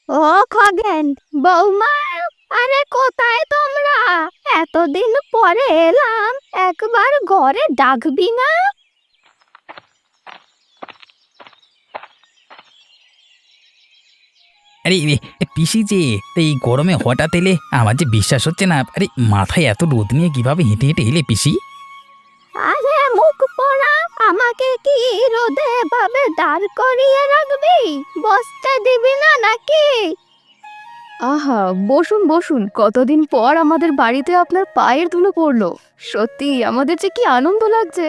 ও খগেন, বৌমা, আরে কোথায় তোমরা? এতদিন পরে এলাম, একবার ঘরে ডাকবি না? আরে পিসি যে এই গরমে হঠাৎ এলে আমার যে বিশ্বাস হচ্ছে না। আরে মাথায় এত রোদ নিয়ে কিভাবে হেঁটে হেঁটে এলে পিসি? আরে মুখ পোড়া, আমাকে কি রোদে ভাবে দাঁড় করিয়ে রাখবি? বসতে দিবি না নাকি? আহা, বসুন বসুন। কতদিন পর আমাদের বাড়িতে আপনার পায়ের ধুলো পড়লো। সত্যি আমাদের যে কি আনন্দ লাগছে।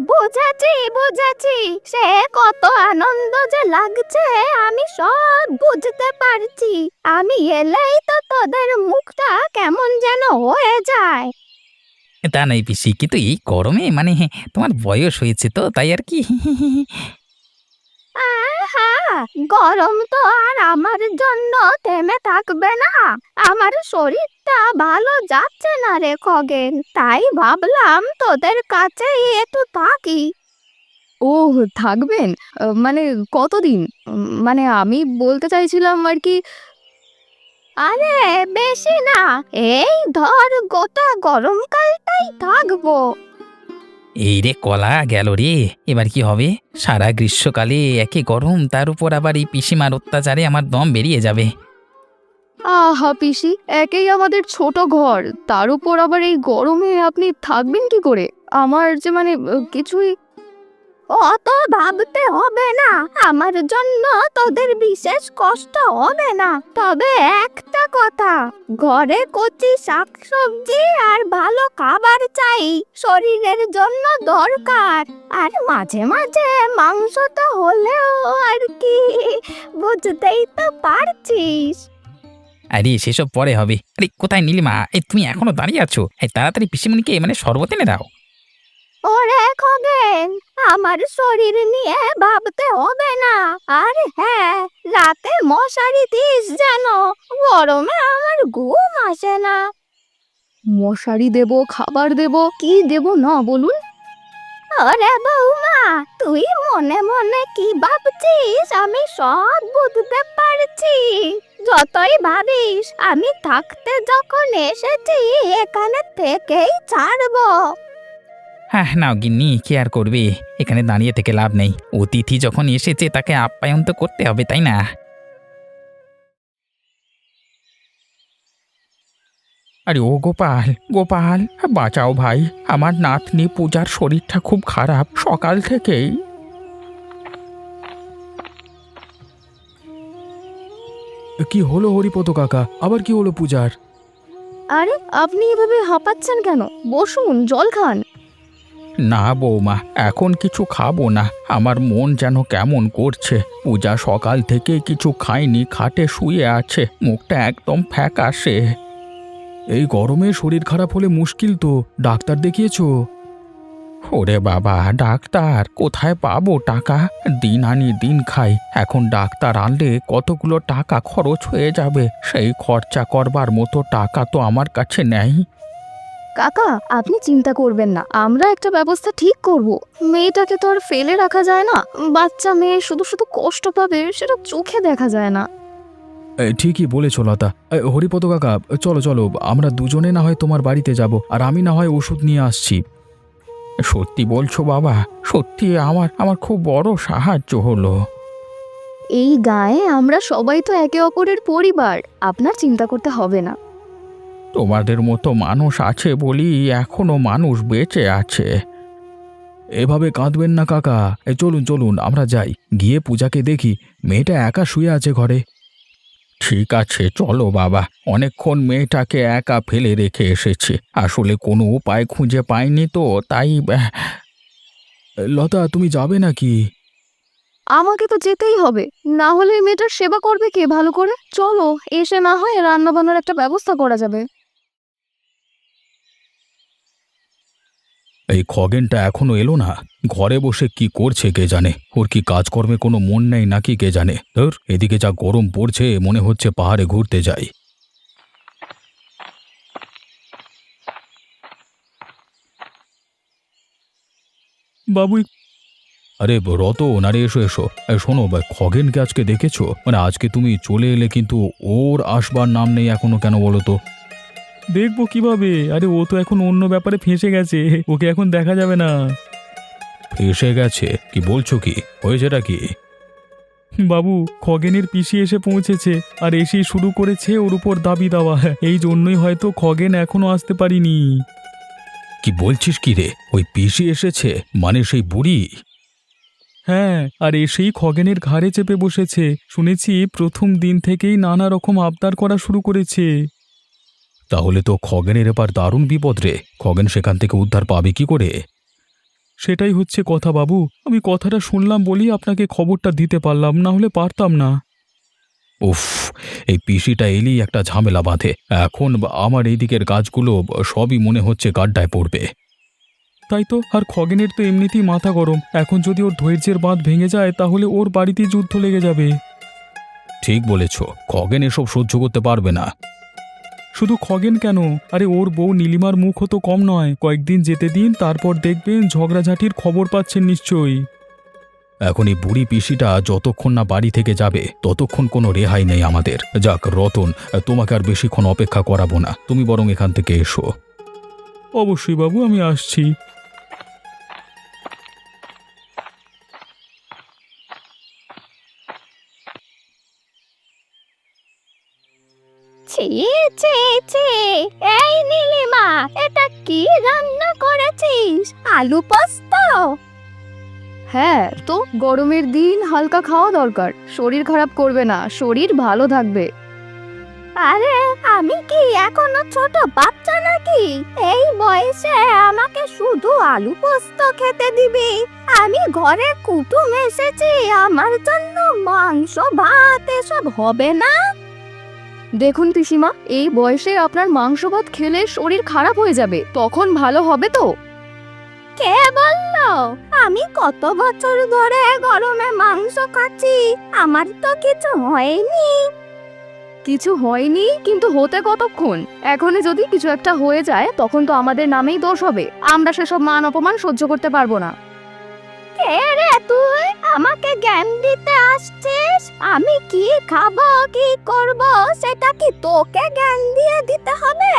বুঝেছি বুঝেছি, সে কত আনন্দ যে লাগছে আমি সব বুঝতে পারছি। আমি এলেই তো তোদের মুখটা কেমন যেন হয়ে যায়। তা নাই পিসি, কিন্তু এই গরমে মানে তোমার বয়স হয়েছে তো তাই আর কি। আহা, গরম তো আর আমার জন্য থেমে থাকবে না। আমার শরীরটা ভালো যাচ্ছে না রে খগেন, তাই ভাবলাম তোদের কাছেই একটু থাকি। ও, থাকবেন? মানে কতদিন? মানে আমি বলতে চাইছিলাম আর কি। আরে বেশি না, এই ধর গোটা গরমকালটাই থাকবো। এই রে কলা গেল রে। এবার কি হবে? সারা গ্রীষ্মকালে একে গরম, তার উপর আবার এই পিসিমার অত্যাচারে আমার দম বেরিয়ে যাবে। আহা পিসি, একেই আমাদের ছোট ঘর, তার উপর আবার এই গরমে আপনি থাকবেন কি করে? আমার যে মানে কিছুই। অত ভাবতে হবে না, আমার জন্য তোদের বিশেষ কষ্ট হবে না। তবে একটা কথা, ঘরে কচি শাকসবজি আর ভালো খাবার চাই, শরীরের জন্য দরকার। আর মাঝে মাঝে মাংস তো হলেও আর কি, বুঝতেই তো পারছিস। আরে সেসব পরে হবে। আরে কোথায় নীলিমা? এই তুমি এখনো দাঁড়িয়ে আছো? এই তাড়াতাড়ি পিসিমণিকে মানে শরবত এনে দাও। ওরে খগেন, আমার শরীর নিয়ে ভাবতে হবে না। আর হ্যাঁ, রাতে মশারি দিস যেন, গরমে আমার ঘুম আসে না। মশারি দেব, খাবার দেব, কি দেব না বলুন? ওরে বৌমা, তুই মনে মনে কি ভাবছিস আমি সব বুঝতে পারছি। যতই ভাবিস, আমি থাকতে যখন এসেছি এখানে থেকেই ছাড়বো। হ্যাঁ নাও গিন্নি, কি আর করবে? এখানে দাঁড়িয়ে থেকে লাভ নেই। অতিথি যখন এসেছে তাকে আপ্যায়ন তো করতে হবে, তাই না? আরে ও গোপাল, গোপাল, বাঁচাও ভাই। আমার নাতনি পূজার শরীরটা খুব খারাপ সকাল থেকেই। কি হলো হরিপদ কাকা? আবার কি হলো পূজার? আরে আপনি এভাবে হাঁপাচ্ছেন কেন? বসুন, জল খান। না বৌমা, এখন কিছু খাবো না। আমার মন যেন কেমন করছে। পূজা সকাল থেকে কিছু খায়নি, খাটে শুয়ে আছে, মুখটা একদম ফ্যাকাশে। এই গরমে শরীর খারাপ হলে মুশকিল তো। ডাক্তার দেখিয়েছো? ওরে বাবা, ডাক্তার কোথায় পাবো টাকা? দিন আনি দিন খাই, এখন ডাক্তার আনলে কতগুলো টাকা খরচ হয়ে যাবে। সেই খরচা করবার মতো টাকা তো আমার কাছে নেই। কাকা, আপনি চিন্তা করবেন না, আমরা একটা ব্যবস্থা ঠিক করব। মেয়েটাকে তো আর ফেলে রাখা যায় না। বাচ্চা মেয়ে শুধু শুধু কষ্ট পাবে, সেটা চোখে দেখা যায় না। ঠিকই বলেছো লতা। হরিপদ কাকা, চলো চলো, আমরা দুজনে না হয় তোমার বাড়িতে যাব, আর আমি না হয় ওষুধ নিয়ে আসছি। সত্যি বলছো বাবা? সত্যি আমার আমার খুব বড় সাহায্য হলো। এই গায়ে আমরা সবাই তো একে অপরের পরিবার, আপনার চিন্তা করতে হবে না। তোমাদের মতো মানুষ আছে বলি এখনো মানুষ বেঁচে আছে। এভাবে কাঁদবেন না কাকা। চলুন চলুন, আমরা যাই, গিয়ে পূজাকে দেখি। মেয়েটা একা শুয়ে আছে ঘরে। ঠিক আছে চলো বাবা, অনেকক্ষণ মেয়েটাকে একা ফেলে রেখে এসেছি, আসলে কোনো উপায় খুঁজে পাইনি তো তাই। লতা, তুমি যাবে নাকি? আমাকে তো যেতেই হবে, না হলে মেয়েটার সেবা করবে কে ভালো করে? চলো, এসে না হয় রান্না বান্নার একটা ব্যবস্থা করা যাবে। এই খগেনটা এখনো এলো না। ঘরে বসে কি করছে কে জানে? ওর কি কাজকর্মে কোনো মন নেই নাকি কে জানে? ধুর, এদিকে যা গরম পড়ছে, মনে হচ্ছে পাহাড়ে ঘুরতে যাই। বাবু, আরে রতন, আরে এসো এসো। শোনো, খগেনকে আজকে দেখেছো? মানে আজকে তুমি চলে এলে কিন্তু ওর আসবার নাম নেই এখনো, কেন বলো তো? দেখবো কিভাবে? আরে ও তো এখন অন্য ব্যাপারে ফেঁসে গেছে, ওকে এখন দেখা যাবে না। ফেঁসে গেছে? কি বলছো, কি হয়েছেটা কি? বাবু, খগেনের পিসি এসে পৌঁছেছে, আর এসেই শুরু করেছে ওর উপর দাবি দেওয়া। এই জন্যই হয়তো খগেন এখনো আসতে পারিনি। কি বলছিস কি রে? ওই পিসি এসেছে মানে সেই বুড়ি? হ্যাঁ, আর এসেই খগেনের ঘাড়ে চেপে বসেছে। শুনেছি প্রথম দিন থেকেই নানা রকম আবদার করা শুরু করেছে। তাহলে তো খগেনের এবার দারুণ বিপদ রে। খগেন সেখান থেকে উদ্ধার পাবে কি করে? সেটাই হচ্ছে কথা বাবু। আমি কথাটা শুনলাম বলেই আপনাকে খবরটা দিতে পারলাম, না হলে পারতাম না। উফ, এই পিসিটা এলেই একটা ঝামেলা বাঁধে। এখন আমার এই দিকের কাজগুলো সবই মনে হচ্ছে গাড্ডায় পড়বে। তাই তো। আর খগেনের তো এমনিতেই মাথা গরম, এখন যদি ওর ধৈর্যের বাঁধ ভেঙে যায় তাহলে ওর বাড়িতেই যুদ্ধ লেগে যাবে। ঠিক বলেছ, খগেন এসব সহ্য করতে পারবে না। শুধু খগেন কেন, আরে ওর বউ নীলিমার মুখও তো কম নয়। কয়েকদিন যেতে দিন, তারপর দেখবেন ঝগড়াঝাটির খবর পাচ্ছেন নিশ্চয়ই। এখন এই বুড়ি পিসিটা যতক্ষণ না বাড়ি থেকে যাবে ততক্ষণ কোনো রেহাই নেই আমাদের। যাক রতন, তোমাকে আর বেশিক্ষণ অপেক্ষা করাবো না, তুমি বরং এখান থেকে এসো। অবশ্যই বাবু, আমি আসছি। ছি ছি ছি, এই নীলিমা, এটা কি রান্না করেছিস? আলু পোস্ত? হ্যাঁ তো, গরমের দিন হালকা খাওয়া দরকার, শরীর খারাপ করবে না, শরীর ভালো থাকবে। আরে আমি কি এখনো ছোট বাচ্চা নাকি? এই বয়সে আমাকে শুধু আলু পোস্ত খেতে দিবি? আমি ঘরে কুটুম এসেছি, আমার জন্য মাংস ভাত এসব হবে না। দেখুন পিসিমা, এই বয়সে আপনার মাংস ভাত খেলে শরীর খারাপ হয়ে যাবে, তখন ভালো হবে তো? কে বললো? আমি কত বছর ধরে গরমে মাংস খাচ্ছি, আমার তো কিছু হয়নি। কিছু হয়নি কিন্তু হতে কতক্ষণ? এখনই যদি কিছু একটা হয়ে যায় তখন তো আমাদের নামেই দোষ হবে, আমরা সেসব মান অপমান সহ্য করতে পারবো না। কে রে তুই, আমাকে জ্ঞান দিতে আসছিস? আমি কি খাবো কি করব সেটা কি তোকে জ্ঞান দিয়ে দিতে হবে?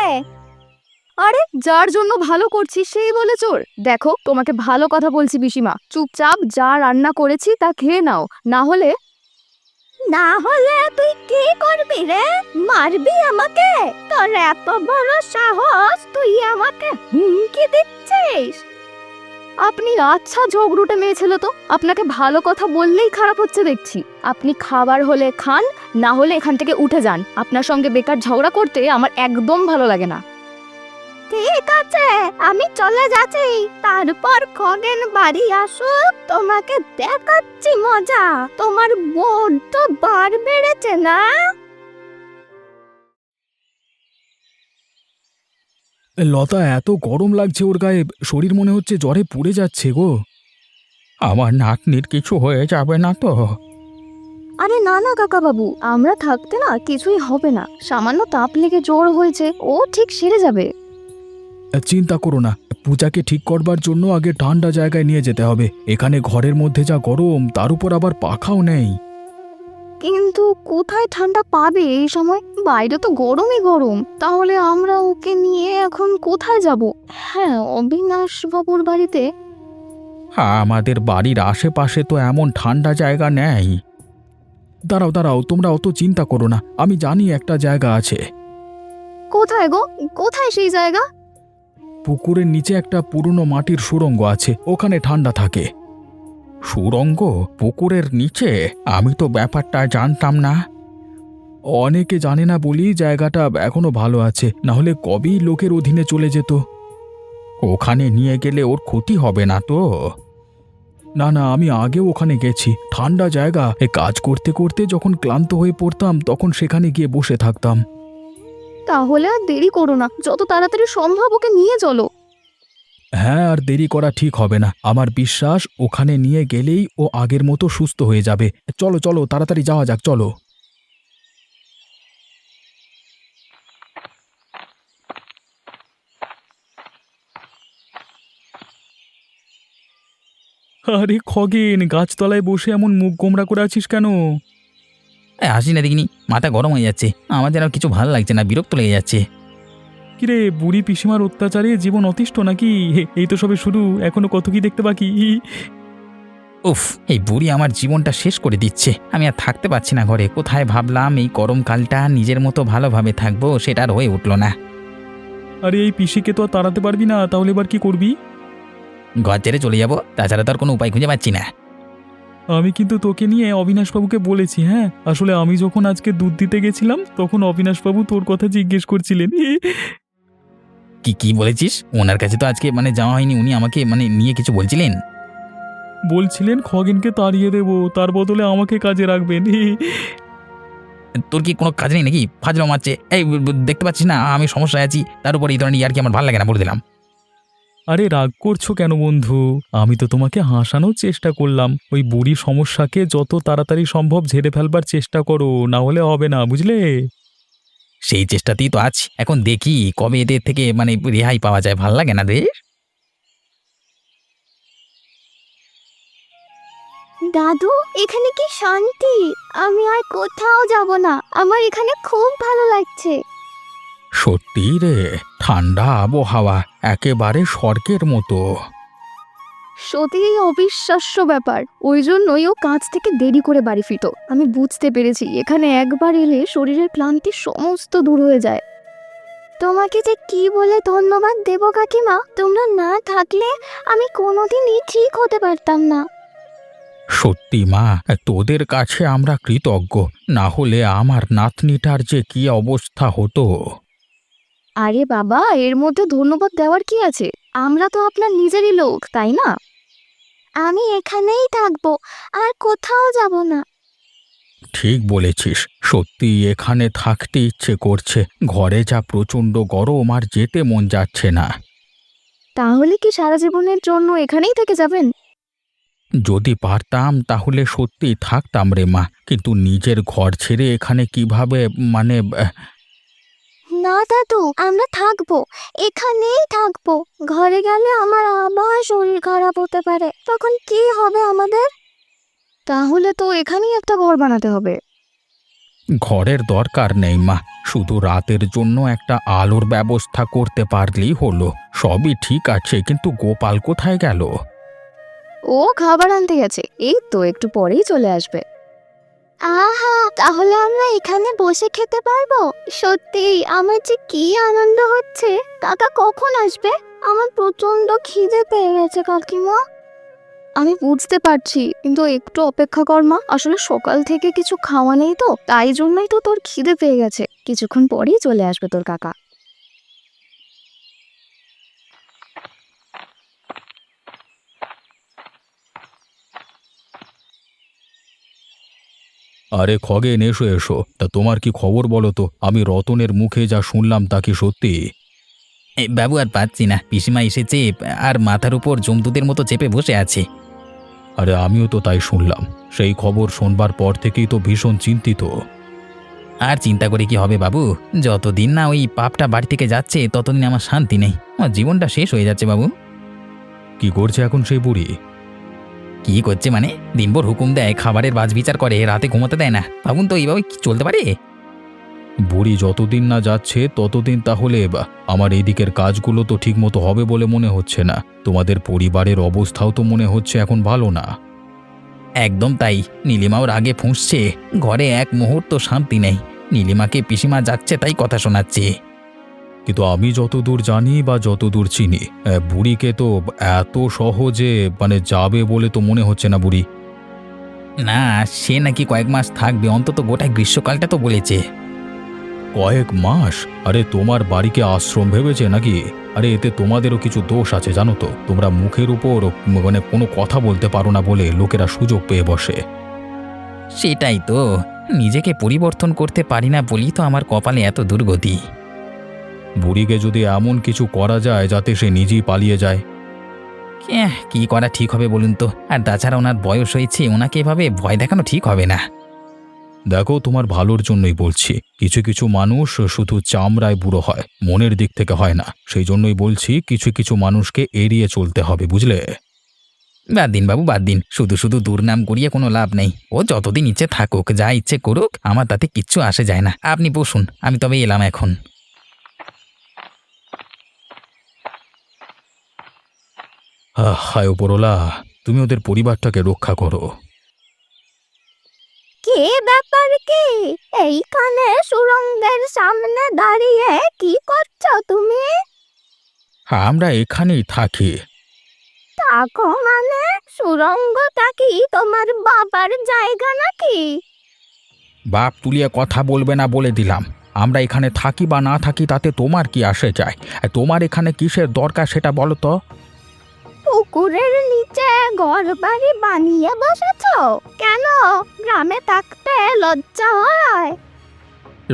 আরে যার জন্য ভালো করছি সেই বলে চোর? দেখো, তোমাকে ভালো কথা বলছি পিসিমা, চুপচাপ যা রান্না করেছি তা খেয়ে নাও, না হলে। না হলে তুই কি করবি রে? মারবি আমাকে? তোর এত বড় সাহস, তুই আমাকে হুমকি দিচ্ছিস? আপনি আচ্ছা ঝগড়ুটে মেয়ে ছিল তো, আপনাকে ভালো কথা বললেই খারাপ হচ্ছে দেখছি। আপনি খাবার হলে খান, না হলে এখান থেকে উঠে যান। আপনার সঙ্গে বেকার ঝগড়া করতে আমার একদম ভালো লাগে না। ঠিক আছে, আমি চলে যাচ্ছি। তারপর খগেন বাড়ি আসুক, তোমাকে দেখাচ্ছি মজা। তোমার বোন তো বার বেড়েছে না? লতা, এত গরম লাগছে ওর গায়ে, শরীর মনে হচ্ছে জ্বরে পুড়ে যাচ্ছে গো। আমার নাতনির কিছু হয়ে যাবে না তো? আরে না না কাকা বাবু, আমরা থাকতে না কিছুই হবে না, সামান্য তাপ লেগে জ্বর হয়েছে, ও ঠিক সেরে যাবে। চিন্তা করো না, পূজাকে ঠিক করবার জন্য আগে ঠান্ডা জায়গায় নিয়ে যেতে হবে। এখানে ঘরের মধ্যে যা গরম, তার উপর আবার পাখাও নেই। কিন্তু কোথায় ঠান্ডা পাবে এই সময়? বাইরে তো গরমই গরম। তাহলে আমরা ওকে নিয়ে এখন কোথায় যাব? হ্যাঁ, অবিনাশ বাবুর বাড়িতে। আমাদের বাড়ির আশেপাশে তো এমন ঠান্ডা জায়গা নেই। দাঁড়াও দাঁড়াও, তোমরা অত চিন্তা করো না, আমি জানি একটা জায়গা আছে। কোথায় গো? কোথায় সেই জায়গা? পুকুরের নিচে একটা পুরনো মাটির সুড়ঙ্গ আছে, ওখানে ঠান্ডা থাকে। সুড়ঙ্গ? পুকুরের নিচে? আমি তো ব্যাপারটা জানতাম না। অনেকে জানে না বলি জায়গাটা এখনো ভালো আছে, না হলে কবেই লোকের অধীনে চলে যেত। ওখানে নিয়ে গেলে ওর ক্ষতি হবে না তো? না না, আমি আগেও ওখানে গেছি, ঠান্ডা জায়গা। কাজ করতে করতে যখন ক্লান্ত হয়ে পড়তাম তখন সেখানে গিয়ে বসে থাকতাম। তাহলে আর দেরি করো না, যত তাড়াতাড়ি সম্ভব ওকে নিয়ে চলো। হ্যাঁ, আর দেরি করা ঠিক হবে না। আমার বিশ্বাস ওখানে নিয়ে গেলেই ও আগের মতো সুস্থ হয়ে যাবে। চলো চলো, তাড়াতাড়ি যাওয়া যাক, চলো। আরে খগেন, গাছতলায় বসে এমন মুখ গোমড়া করে আছিস কেন? হাসি না দেখিনি, মাথা গরম হয়ে যাচ্ছে। আমার যেন আর কিছু ভালো লাগছে না, বিরক্ত লেগে যাচ্ছে। কিরে, বুড়ি পিসিমার অত্যাচারে জীবন অতিষ্ঠ নাকি? এই তো সবে শুরু, এখনো কত কি দেখতে বাকি। উফ, এই বুড়ি আমার জীবনটা শেষ করে দিচ্ছে। আমি আর থাকতে পারছি না ঘরে। কোথায় ভাবলাম এই গরমকালটা নিজের মতো ভালোভাবে থাকবো, সেটা আর হয়ে উঠলো না। আরে এই পিসিকে তো আর তাড়াতে পারবি না, তাহলে এবার কি করবি? ঘর ছেড়ে চলে যাবো, তাছাড়া তো আর কোনো উপায় খুঁজে পাচ্ছি না। আমি কিন্তু তোকে নিয়ে অবিনাশবাবুকে বলেছি। হ্যাঁ, আসলে আমি যখন আজকে দুধ দিতে গেছিলাম তখন অবিনাশবাবু তোর কথা জিজ্ঞেস করছিলেন। কি কি বলেছিস? ওনার কাছে তো আজকে যাওয়া হয়নি, উনি আমাকে নিয়ে কিছু বলছিলেন। বলছিলেন খগেনকে তাড়িয়ে দেবো, তার বদলে আমাকে কাজে রাখবেন। তোর কি কোনো কাজ নেই নাকি? ফাজলাম মারছে। এই দেখতে পাচ্ছিস না আমি সমস্যায় আছি? তার উপর এই ধরনের ইয়ার কি আমার ভালো লাগে না, বলে দিলাম। আরে রাগ করছো কেন বন্ধু? আমি তো তোমাকে হাসানোর চেষ্টা করলাম। ওই বুড়ি সমস্যাকে যত তাড়াতাড়ি সম্ভব ঝেড়ে ফেলবার চেষ্টা করো, না হলে হবে না, বুঝলে? সেই চেষ্টাতেই তো আছি। এখন দেখি কবে এদের থেকে রেহাই পাওয়া যায়। ভাল লাগে না রে। দাদু, এখানে কি শান্তি! আমি আর কোথাও যাব না, আমার এখানে খুব ভালো লাগছে। সত্যি রে, ঠান্ডা আবহাওয়া, একেবারে স্বর্গের মতো। সত্যি অবিশ্বাস্য ব্যাপার। ওই জন্যই ও কাজ থেকে দেরি করে বাড়ি ফিরতো। আমি বুঝতে পেরেছি এখানে একবার এলে শরীরের ক্লান্তি সমস্ত দূর হয়ে যায়। তোমাকে যে কি বলে ধন্যবাদ দেব কাকিমা, তোমরা না থাকলে আমি কোনোদিনই ঠিক হতে পারতাম না। সত্যি মা, তোদের কাছে আমরা কৃতজ্ঞ। না হলে আমার নাতনিটার যে কি অবস্থা হতো। আরে বাবা, এর মধ্যে ধন্যবাদ দেওয়ার কি আছে? আমরা তো আপনার নিজেরই লোক, তাই না? আমি এখানেই থাকবো, আর কোথাও যাব না। ঠিক বলেছিস, সত্যি এখানে থাকতে ইচ্ছে করছে। ঘরে যা প্রচণ্ড গরম, আর যেতে মন যাচ্ছে না। তাহলে কি সারা জীবনের জন্য এখানেই থেকে যাবেন? যদি পারতাম তাহলে সত্যি থাকতাম রে মা, কিন্তু নিজের ঘর ছেড়ে এখানে কিভাবে না দাদু, আমরা থাকবো, এখানেই থাকবো। ঘরে গেলে আমার আবার শরীর খারাপ হতে পারে, তখন কি হবে আমাদের? তাহলে তো এখানেই একটা ঘর বানাতে হবে। ঘরের দরকার নেই মা, শুধু রাতের জন্য একটা আলোর ব্যবস্থা করতে পারলেই হলো। সবই ঠিক আছে, কিন্তু গোপাল কোথায় গেল? ও খাবার আনতে গেছে, এই তো একটু পরেই চলে আসবে। আহা, তাহলে আমরা এখানে বসে খেতে পারবো। সত্যি আমার যে কি আনন্দ হচ্ছে। কাকা কখন আসবে? আমার প্রচন্ড খিদে পেয়ে গেছে কাকিমা। আমি বুঝতে পারছি, কিন্তু একটু অপেক্ষা কর মা। আসলে সকাল থেকে কিছু খাওয়া নেই তো, তাই জন্যই তো তোর খিদে পেয়ে গেছে। কিছুক্ষণ পরেই চলে আসবে তোর কাকা। আরে খগেন, এসো এসো। তা তোমার কি খবর বলো তো? আমি রতনের মুখে যা শুনলাম তা কি সত্যি? বাবু, আর পাচ্ছি না। পিসিমা এসেছে আর মাথার উপর জমদূতের মতো চেপে বসে আছে। আরে আমিও তো তাই শুনলাম। সেই খবর শোনবার পর থেকেই তো ভীষণ চিন্তিত। আর চিন্তা করে কি হবে বাবু? যতদিন না ওই পাপটা বাড়ি থেকে যাচ্ছে ততদিন আমার শান্তি নেই। আমার জীবনটা শেষ হয়ে যাচ্ছে বাবু। কি করছে এখন সেই বুড়ি? কি করছে দিনভর হুকুম দেয়, খাবারের বাজবিচার করে, রাতে ঘুমোতে দেয় না। ভাবুন তো এইভাবে কি চলতে পারে? বুড়ি যতদিন না যাচ্ছে ততদিন তাহলে আমার এই দিকের কাজগুলো তো ঠিকমতো হবে বলে মনে হচ্ছে না। তোমাদের পরিবারের অবস্থাও তো মনে হচ্ছে এখন ভালো না। একদম তাই। নীলিমাও রাগে ফুঁসছে, ঘরে এক মুহূর্ত শান্তি নেই। নীলিমাকে পিসিমা যাচ্ছে তাই কথা শোনাচ্ছে। কিন্তু আমি যতদূর জানি বা যতদূর চিনি, বুড়িকে তো এত সহজে যাবে বলে তো মনে হচ্ছে না বুড়ি। না, সে নাকি কয়েক মাস থাকবে, অন্তত গোটা গ্রীষ্মকালটা তো বলেছে। কয়েক মাস? আরে তোমার বাড়িকে আশ্রম ভেবেছে নাকি? আরে এতে তোমাদেরও কিছু দোষ আছে জানো তো। তোমরা মুখের উপর কোনো কথা বলতে পারো না বলে লোকেরা সুযোগ পেয়ে বসে। সেটাই তো, নিজেকে পরিবর্তন করতে পারি না বলি তো আমার কপালে এত দুর্গতি। বুড়িকে যদি এমন কিছু করা যায় যাতে সে নিজেই পালিয়ে যায়। কি করা ঠিক হবে বলুন তো? আর তাছাড়া ওনার বয়স হয়েছে, ওনাকে এভাবে ভয় দেখানো ঠিক হবে না। দেখো, তোমার ভালোর জন্যই বলছি। কিছু কিছু মানুষ শুধু চামড়ায় বুড়ো হয়, মনের দিক থেকে হয় না। সেই জন্যই বলছি কিছু কিছু মানুষকে এড়িয়ে চলতে হবে, বুঝলে? বাদ দিন বাবু, বাদ দিন। শুধু শুধু দুর্নাম করিয়ে কোনো লাভ নেই। ও যতদিন ইচ্ছে থাকুক, যা ইচ্ছে করুক, আমার তাতে কিচ্ছু আসে যায় না। আপনি বসুন, আমি তবে এলাম এখন। হায় ওপরওয়ালা, তুমি ওদের পরিবারটাকে রক্ষা করো। কি ব্যাপার কি? এইখানে সুরঙ্গের সামনে দাঁড়িয়ে কি করছো তুমি? আমরা এখানেই থাকি। থাকো মানে? সুরঙ্গটা কি তোমার বাবার জায়গা নাকি? বাপ তুলিয়ে কথা বলবে না বলে দিলাম। আমরা এখানে থাকি বা না থাকি তাতে তোমার কি আসে যায়? আর তোমার এখানে কিসের দরকার সেটা বলো তো। পুকুরের নিচে ঘর বাড়ি বানিয়ে বসেছো কেন? গ্রামে থাকতে লজ্জা হয়?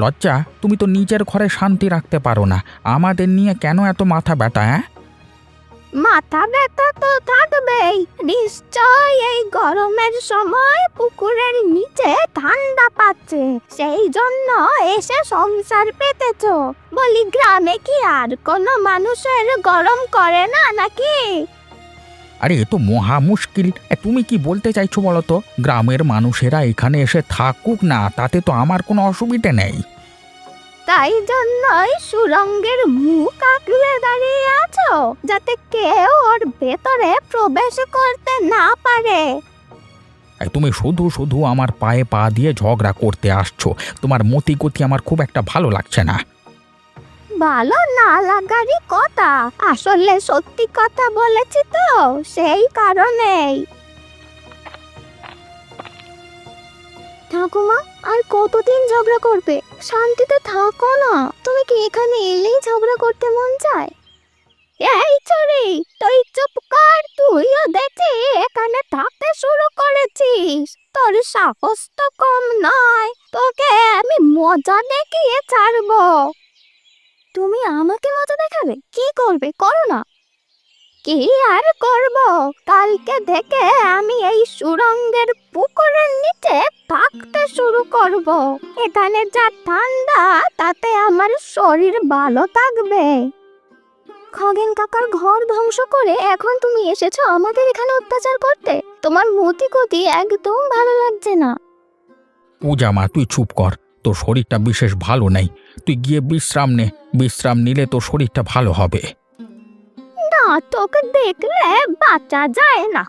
লজ্জা? তুমি তো নিজের ঘরে শান্তি রাখতে পারো না, আমাদের নিয়ে কেন এত মাথা ব্যথা? মাথা ব্যথা তো থাকবেই নিশ্চয়। এই গরমের সময় পুকুরের নিচে ঠান্ডা পাচ্ছে, সেই জন্য এসে সংসার পেতেছো। বলি, গ্রামে কি আর কোনো মানুষের গরম করে না নাকি? আরে এ তো মহা মুশকিল। তুমি কি বলতে চাইছো বলো তো? গ্রামের মানুষেরা এখানে এসে থাকুক না, তাতে তো আমার কোনো অসুবিধে নেই। তাই জন্যই সুরঙ্গের মুখ আঁকড়ে দাঁড়িয়ে আছো, যাতে কেউ ওর ভেতরে প্রবেশ করতে না পারে। তুমি শুধু শুধু আমার পায়ে পা দিয়ে ঝগড়া করতে আসছো। তোমার মতি গতি আমার খুব একটা ভালো লাগছে না। ভালো না লাগারই কথা, আসলে সত্যি কথা বলেছি তো, সেই কারণেই। ঠাকুমা, আর কতদিন ঝগড়া করবে? শান্তিতে থাকো না। তুমি কি এখানে এলেই ঝগড়া করতে মন চায়? এই চুরি, তুই চুপ কর। তুইও দেখি এখানে থাকতে শুরু করেছিস। তোর সাহস তো কম নয়, তোকে আমি মজা দেখিয়ে ছাড়বো। তুমি আমাকে মজা দেখাবে? কি করবে? করো না। কি আর করব? কালকে থেকে আমি এই সুরঙ্গের পুকুরের নিচে থাকতে শুরু করব। এখানে যা ঠান্ডা, তাতে আমার শরীর ভালো থাকবে। খগেন কাকার ঘর ধ্বংস করে এখন তুমি এসেছো আমাদের এখানে অত্যাচার করতে? তোমার মতি গতি একদম ভালো লাগছে না। পূজা মা, তুই চুপ কর। তোর শরীরটা বিশেষ ভালো নেই, তুই গিয়ে বিশ্রাম নে। বিশ্রাম নিলে তোর শরীরটা ভালো হবে। না, তোকে দেখলে বাঁচা যায় না।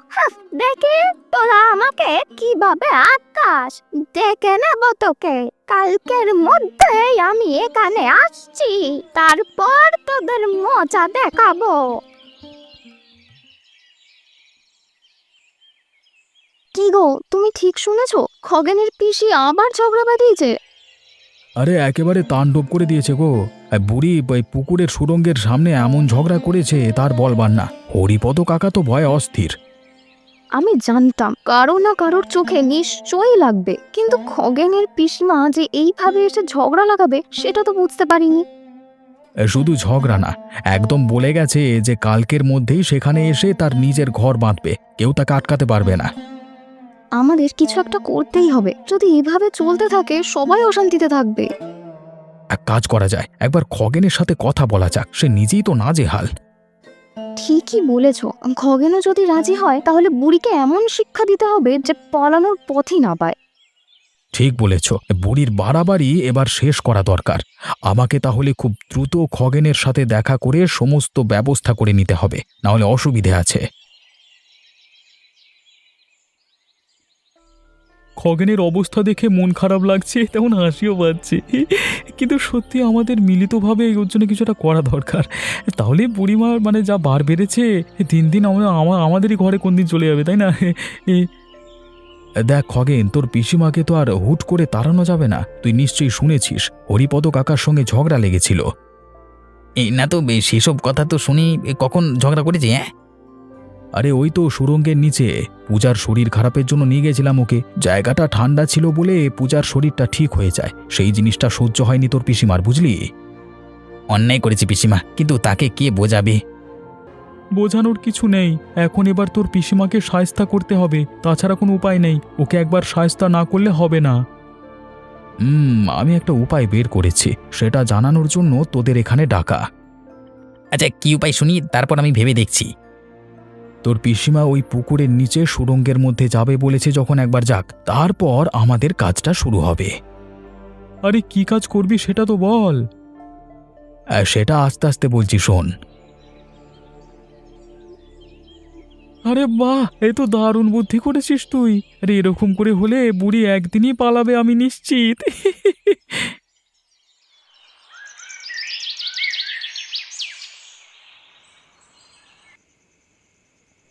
দেখে তোরা আমাকে কিভাবে আটকাস, দেখে নেব তোকে। কালকের মধ্যেই আমি এখানে আসছি, তারপর তোদের মজা দেখাবো। কি গো, তুমি ঠিক শুনেছো? খগেনের পিসি আবার ঝগড়া বাঁধিয়েছে। আরে একেবারে তাণ্ডব করে দিয়েছে গো। বুড়ি ওই পুকুরের সুরঙ্গের সামনে এমন ঝগড়া করেছে তার বলবার না। হরিপদ কাকা তো ভয়ে অস্থির। আমি জানতাম কারো না কারোর চোখে নিশ্চয়ই লাগবে, কিন্তু খগেনের পিসিমা যে এইভাবে এসে ঝগড়া লাগাবে সেটা তো বুঝতে পারিনি। শুধু ঝগড়া না, একদম বলে গেছে যে কালকের মধ্যেই সেখানে এসে তার নিজের ঘর বাঁধবে, কেউ তাকে আটকাতে পারবে না। আমাদের কিছু একটা করতেই হবে, যদি এভাবে চলতে থাকে সবাই অশান্তিতে থাকবে। এক কাজ করা যায়, একবার খগেনের সাথে কথা বলা যাক, সে নিজেই তো নাজেহাল। ঠিকই বলেছ, খগেনও যদি রাজি হয় তাহলে বুড়িকে এমন শিক্ষা দিতে হবে যে পালানোর পথই না পায়। ঠিক বলেছ, বুড়ির বাড়াবাড়ি এবার শেষ করা দরকার। আমাকে তাহলে খুব দ্রুত খগেনের সাথে দেখা করে সমস্ত ব্যবস্থা করে নিতে হবে, নাহলে অসুবিধে আছে। খগেনের অবস্থা দেখে মন খারাপ লাগছে, তেমন হাসিও পাচ্ছে, কিন্তু সত্যি আমাদের মিলিতভাবে ওর জন্য কিছুটা করা দরকার। তাহলে বুড়িমার মানে যা বার বেড়েছে, দিন দিন আমাদেরই ঘরে কোন দিন চলে যাবে, তাই না? দেখ খগেন, তোর পিসিমাকে তো আর হুট করে তাড়ানো যাবে না। তুই নিশ্চয়ই শুনেছিস হরিপদ কাকার সঙ্গে ঝগড়া লেগেছিল। এই না তো, সেসব কথা তো শুনি। কখন ঝগড়া করেছি? আরে ওই তো সুরঙ্গের নিচে। পূজার শরীর খারাপের জন্য নিয়ে গেছিলাম ওকে। জায়গাটা ঠান্ডা ছিল বলে পূজার শরীরটা ঠিক হয়ে যায়, সেই জিনিসটা সহ্য হয়নি তোর পিসিমার, বুঝলি? অন্যায় করেছি পিসিমা, কিন্তু তাকে কে বোঝাবে? বোঝানোর কিছু নেই, এখন এবার তোর পিসিমাকে শায়েস্তা করতে হবে, তাছাড়া কোনো উপায় নেই। ওকে একবার শায়েস্তা না করলে হবে না। আমি একটা উপায় বের করেছি, সেটা জানানোর জন্য তোদের এখানে ডাকা। আচ্ছা, কি উপায় শুনি, তারপর আমি ভেবে দেখছি। তোর পিসিমা ওই পুকুরের নিচে সুড়ঙ্গের মধ্যে যাবে বলেছে, যখন একবার যাক তারপর আমাদের কাজটা শুরু হবে। আরে কি কাজ করবি সেটা তো বল। সেটা আস্তে আস্তে বলছি, শোন। আরে বাহ, এই তো দারুণ বুদ্ধি করেছিস তুই। আরে এরকম করে হলে বুড়ি একদিনই পালাবে, আমি নিশ্চিত।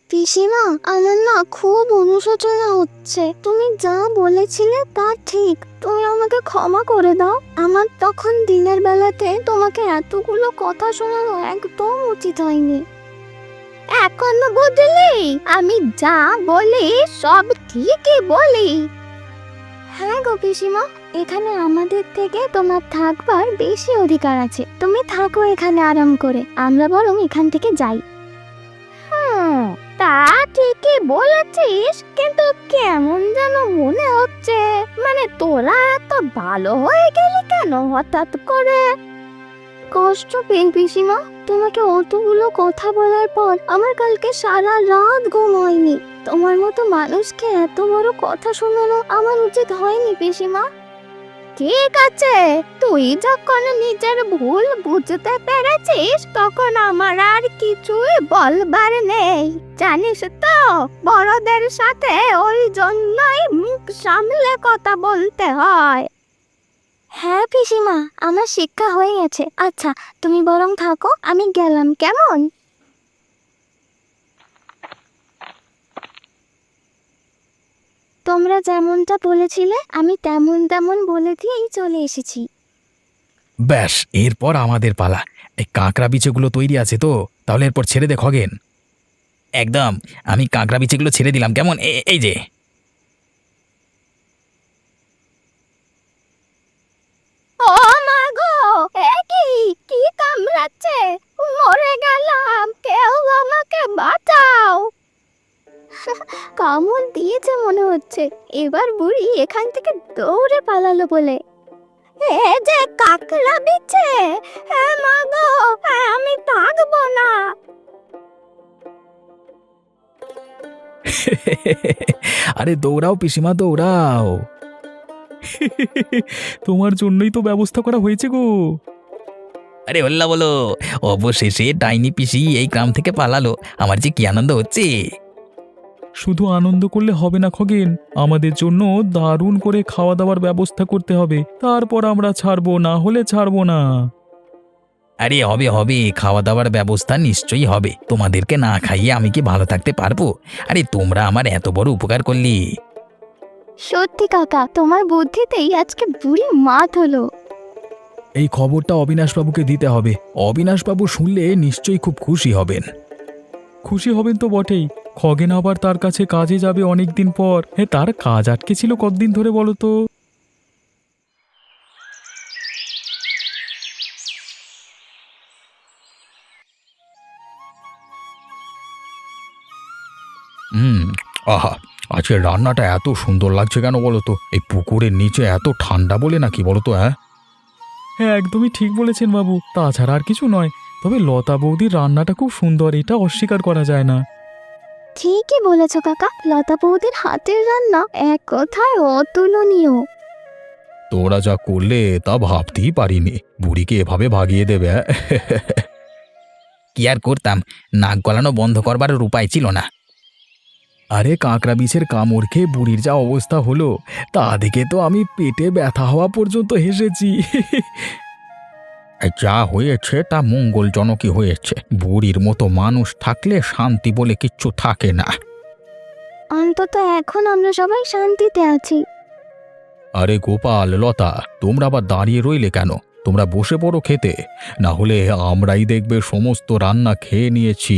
পিসিমা, আমার না খুব অনুশোচনা হচ্ছে। তুমি যা বলেছিলে তা ঠিক, তুমি আমাকে ক্ষমা করে দাও। আমার তখন দিনের বেলাতে তোমাকে এতগুলো কথা শোনানো একদম উচিত হয়নি। এখন বুঝলি আমি যা বলি সব ঠিকই বলি। হ্যাঁ গো পিসিমা, এখানে আমাদের থেকে তোমার থাকবার বেশি অধিকার আছে। তুমি থাকো এখানে আরাম করে, আমরা বরং এখান থেকে যাই। তা ঠিকই বলেছিস, কিন্তু কেমন যেন মনে হচ্ছে, মানে তোরা এত ভালো হয়ে গেলি কেন হঠাৎ করে? কষ্ট পেন পিসিমা, তোমাকে অতগুলো কথা বলার পর আমার কালকে সারা রাত ঘুম হয়নি। তোমার মতো মানুষকে এত বড় কথা শোনানো আমার উচিত হয়নি পিসিমা। ঠিক আছে, তুই যখন নিজের ভুল বুঝতে পেরেছিস তখন আমার আর কিছুই বলবার নেই। জানিস তো, বড়দের সাথে ওই জন্যই মুখ সামলে কথা বলতে হয়। হ্যাঁ পিসিমা, আমার শিক্ষা হয়ে গেছে। আচ্ছা, তুমি বরং থাকো, আমি গেলাম, কেমন? তোমরা যেমনটা বলেছিলে আমি তেমন বলে দিয়েই চলে এসেছি। ব্যাস, এরপর আমাদের পালা। এই কাঁকড়া বিচেগুলো তৈরি আছে তো? তাহলে এরপর ছেড়ে দে খগেন। একদম, আমি কাঁকড়া বিচেগুলো ছেড়ে দিলাম, কেমন? এই যে। ও মা গো, কি কামড়াচ্ছে? মরে গেলাম, কেউ আমাকে বাঁচাও। কামড় দিয়েছে মনে হচ্ছে। এবার বুড়ি এখান থেকে দৌড়ে পালালো বলে। এ যে কাকড়া বিছে, হ্যাঁ মা গো, আমি থাকবো না। আরে দৌড়াও পিসিমা, দৌড়াও। তোমার জন্যই তো ব্যবস্থা করা হয়েছে গো। আরে হল্লা বলো, অবশেষে ডাইনি পিসি এই গ্রাম থেকে পালালো। আমার যে কি আনন্দ হচ্ছে। শুধু আনন্দ করলে হবে না খগেন, আমাদের জন্য দারুণ করে খাওয়া দাওয়ার ব্যবস্থা করতে হবে, তারপর আমরা ছাড়বো, না হলে ছাড়বো না। আরে হবে হবে, খাওয়া দাওয়ার ব্যবস্থা নিশ্চয়ই হবে। তোমাদেরকে না খাইয়ে আমি কি ভালো থাকতে পারবো? আরে তোমরা আমার এত বড় উপকার করলি। সত্যি কাকা, তোমার বুদ্ধিতেই আজকে বুড়ি মাত হলো। এই খবরটা অবিনাশবাবুকে দিতে হবে। অবিনাশবাবু শুনলে নিশ্চয়ই খুব খুশি হবেন। খুশি হবেন তো বটেই। খগেন আবার তার কাছে কাজে যাবে অনেক দিন পর। হ্যাঁ, তার কাজ আটকে ছিল কতদিন ধরে বলো তো? আহা, আজকে রান্নাটা এত সুন্দর লাগছে কেন বলো তো? এই পুকুরের নিচে এত ঠান্ডা বলে নাকি বলো তো? হ্যাঁ হ্যাঁ, একদমই ঠিক বলেছেন বাবু। তাছাড়া আর কিছু নয়, তবে লতা বৌদির রান্নাটা খুব সুন্দর, এটা অস্বীকার করা যায় না। ঠিকই বলেছ কাকা, লতা বৌদির হাতের রান্না এক কথায় অতুলনীয়। তোরা যা করলে তা ভাবতেই পারিনি, বুড়িকে এভাবে ভাগিয়ে দেবে। কি আর করতাম, নাক গলানো বন্ধ করবার উপায় ছিল না। আরে কাঁকড়া বিছের কামড় খেয়ে বুড়ির যা অবস্থা হলো, তা দেখে তো আমি পেটে ব্যথা হওয়া পর্যন্ত হেসেছি। যা হয়েছে তা মঙ্গলজনকই হয়েছে। বুড়ির মতো মানুষ থাকলে শান্তি বলে কিচ্ছু থাকে না। অন্তত এখন আমরা সবাই শান্তিতে আছি। আরে গোপাল, লতা, তোমরা আবার দাঁড়িয়ে রইলে কেন? তোমরা বসে পড়ো খেতে, না হলে আমরাই দেখবে সমস্ত রান্না খেয়ে নিয়েছি।